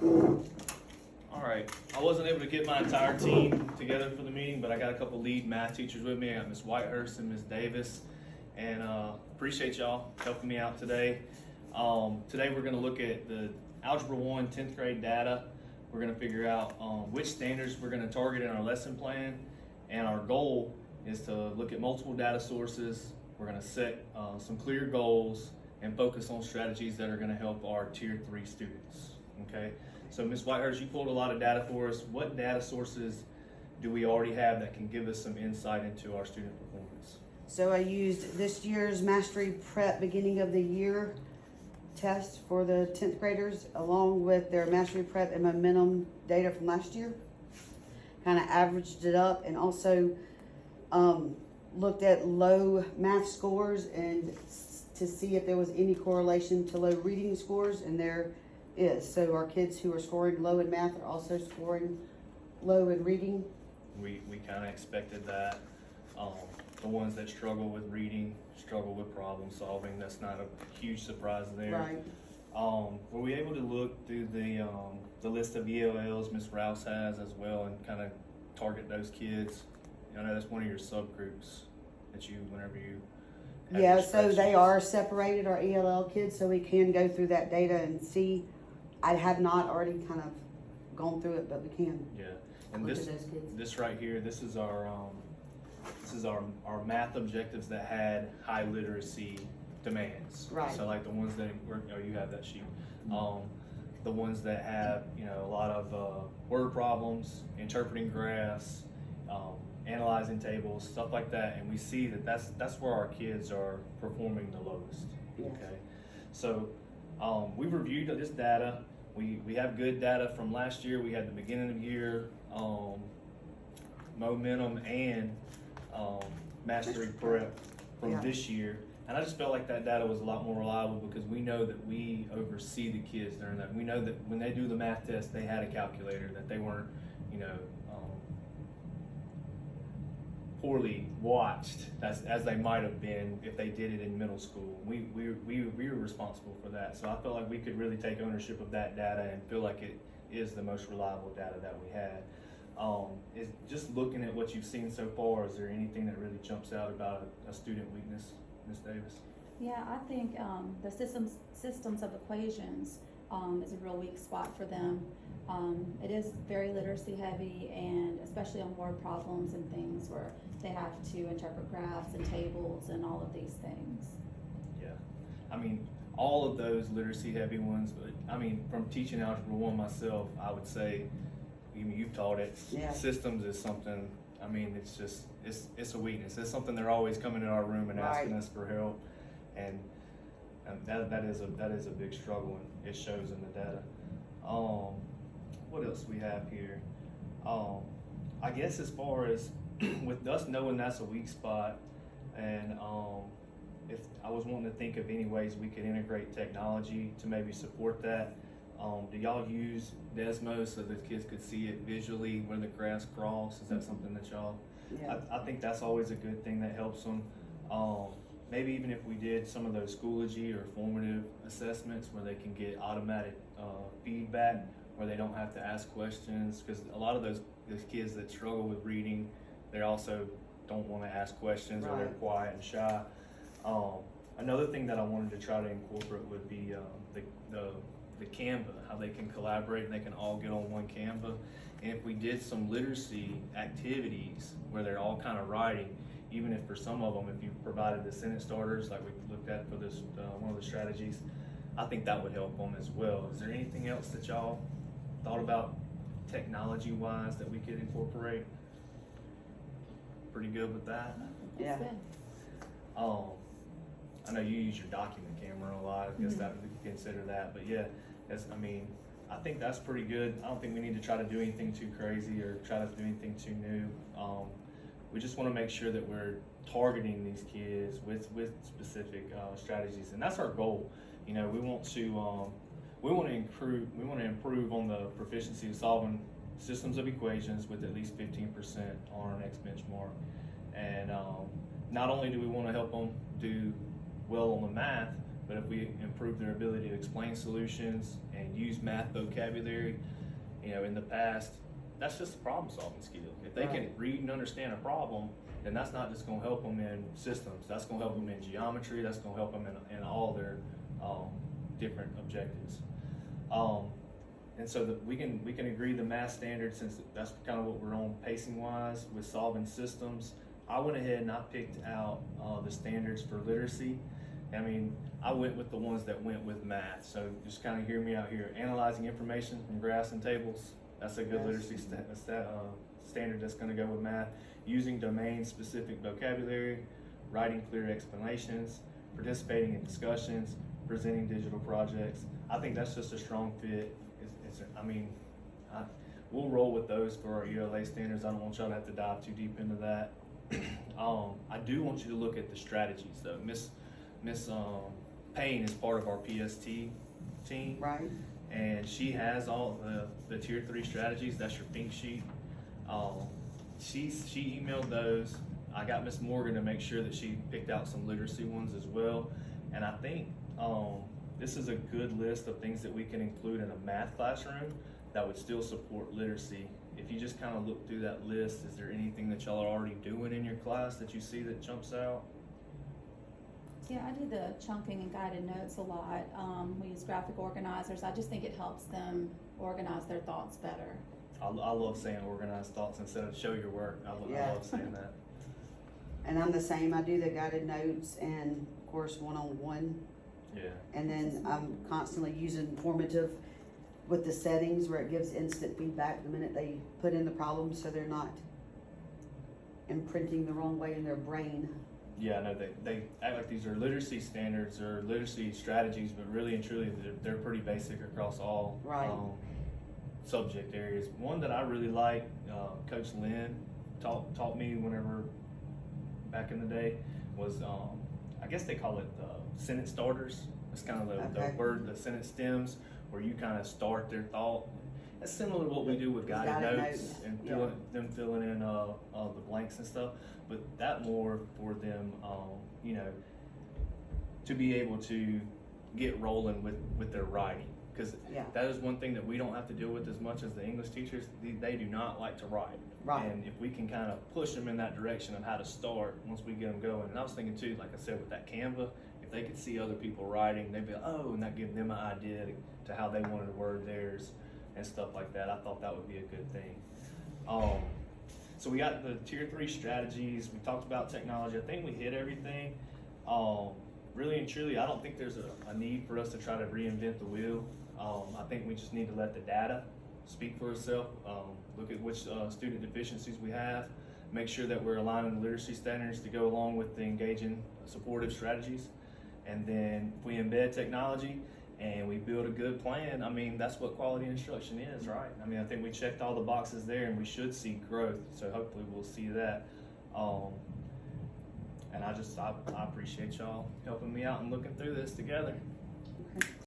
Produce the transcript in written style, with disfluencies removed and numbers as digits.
All right, I wasn't able to get my entire team together for the meeting, but I got a couple lead math teachers with me. I got Ms. Whitehurst and Ms. Davis, and appreciate y'all helping me out today. Today we're gonna look at the Algebra 1 10th grade data. We're gonna figure out which standards we're gonna target in our lesson plan, and our goal is to look at multiple data sources. We're gonna set some clear goals and focus on strategies that are gonna help our Tier 3 students, okay? So Ms. Whitehurst, you pulled a lot of data for us. What data sources do we already have that can give us some insight into our student performance? So I used this year's Mastery Prep beginning of the year test for the 10th graders, along with their Mastery Prep and Momentum data from last year. Kind of averaged it up, and also looked at low math scores and to see if there was any correlation to low reading scores, and there is. So our kids who are scoring low in math are also scoring low in reading. We kind of expected that. The ones that struggle with reading struggle with problem solving. That's not a huge surprise there. Right. Were we able to look through the list of ELLs Ms. Rouse has as well and kind of target those kids? I know that's one of your subgroups that you, whenever you have Yeah, your so they spreadsheets. are separated, our ELL kids, so we can go through that data and see. I have not already kind of gone through it, but we can Yeah, and look this at those kids. this right here, this is our math objectives that had high literacy demands. Right. So like the ones that were, oh, you have that sheet. The ones that have, you know, a lot of word problems, interpreting graphs, analyzing tables, stuff like that, and we see that that's where our kids are performing the lowest. Yeah. Okay, so we reviewed this data. We have good data from last year. We had the beginning of the year momentum and mastery prep from Yeah. this year, and I just felt like that data was a lot more reliable because we know that we oversee the kids during that. We know that when they do the math test, they had a calculator, that they weren't, you know, poorly watched as they might have been if they did it in middle school. We were responsible for that, so I felt like we could really take ownership of that data and feel like it is the most reliable data that we had. Is just looking at what you've seen so far, is there anything that really jumps out about a student weakness, Ms. Davis? Yeah, I think the systems of equations is a real weak spot for them. It is very literacy heavy, and especially on word problems and things where they have to interpret graphs and tables and all of these things. Yeah, I mean, all of those literacy heavy ones, but I mean, from teaching Algebra 1 myself, I would say, you've taught it, Yeah. systems is something, I mean, it's just, it's a weakness. It's something they're always coming in our room and asking Right. us for help, and that is a big struggle, and it shows in the data. What else we have here? I guess as far as with us knowing that's a weak spot, and if I was wanting to think of any ways we could integrate technology to maybe support that. Do y'all use Desmo so the kids could see it visually where the graphs cross? Is that something that y'all? Yeah. I think that's always a good thing that helps them. Maybe even if we did some of those Schoology or formative assessments where they can get automatic feedback, where they don't have to ask questions, because a lot of those kids that struggle with reading, they also don't want to ask questions, or they're Right. quiet and shy. Another thing that I wanted to try to incorporate would be the Canva, how they can collaborate and they can all get on one Canva. And if we did some literacy activities where they're all kind of writing, even if for some of them, if you provided the sentence starters like we looked at for this one of the strategies, I think that would help them as well. Is there anything else that y'all thought about technology-wise that we could incorporate? Pretty good with that? Yeah. That's good. I know you use your document camera a lot. I guess that we could consider that, but yeah, I think that's pretty good. I don't think we need to try to do anything too crazy or try to do anything too new. We just want to make sure that we're targeting these kids with specific strategies, and that's our goal. You know, we want to improve on the proficiency of solving systems of equations with at least 15% on our next benchmark. And not only do we want to help them do well on the math, but if we improve their ability to explain solutions and use math vocabulary, in the past, that's just a problem solving skill. If they can read and understand a problem, then that's not just gonna help them in systems, that's gonna help them in geometry, that's gonna help them in all their different objectives. And so that we can agree the math standard, since that's kind of what we're on pacing wise with solving systems. I went ahead and I picked out the standards for literacy. I mean, I went with the ones that went with math. So just kind of hear me out here. Analyzing information from graphs and tables. That's a good literacy standard that's going to go with math. Using domain-specific vocabulary, writing clear explanations, participating in discussions, presenting digital projects. I think that's just a strong fit. We'll roll with those for our ELA standards. I don't want y'all to have to dive too deep into that. I do want you to look at the strategies though. Miss Payne is part of our PST team. Right. And she has all the tier 3 strategies. That's your pink sheet. She emailed those. I got Miss Morgan to make sure that she picked out some literacy ones as well. And I think this is a good list of things that we can include in a math classroom that would still support literacy. If you just kind of look through that list, is there anything that y'all are already doing in your class that you see that jumps out? Yeah, I do the chunking and guided notes a lot. We use graphic organizers. I just think it helps them organize their thoughts better. I love saying organized thoughts instead of show your work. I love saying that. And I'm the same. I do the guided notes and of course one-on-one. Yeah. And then I'm constantly using formative with the settings where it gives instant feedback the minute they put in the problem, so they're not imprinting the wrong way in their brain. Yeah, no, they act like these are literacy standards or literacy strategies, but really and truly they're pretty basic across all subject areas. One that I really like, Coach Lynn taught me whenever back in the day was, I guess they call it sentence starters. It's kind of the sentence stems where you kind of start their thought. It's similar to what we do with guided notes and filling in the blanks and stuff, but that more for them, to be able to get rolling with their writing. Because that is one thing that we don't have to deal with as much as the English teachers. They do not like to write. Right. And if we can kind of push them in that direction of how to start once we get them going. And I was thinking too, like I said, with that Canva, if they could see other people writing, they'd be like, oh, and that give them an idea to how they wanted to word theirs and stuff like that. I thought that would be a good thing. So we got the tier 3 strategies. We talked about technology. I think we hit everything. Really and truly, I don't think there's a need for us to try to reinvent the wheel. I think we just need to let the data speak for itself. Look at which student deficiencies we have. Make sure that we're aligning the literacy standards to go along with the engaging supportive strategies. And then if we embed technology and we build a good plan, I mean, that's what quality instruction is, right? I mean, I think we checked all the boxes there and we should see growth. So hopefully we'll see that. And I appreciate y'all helping me out and looking through this together.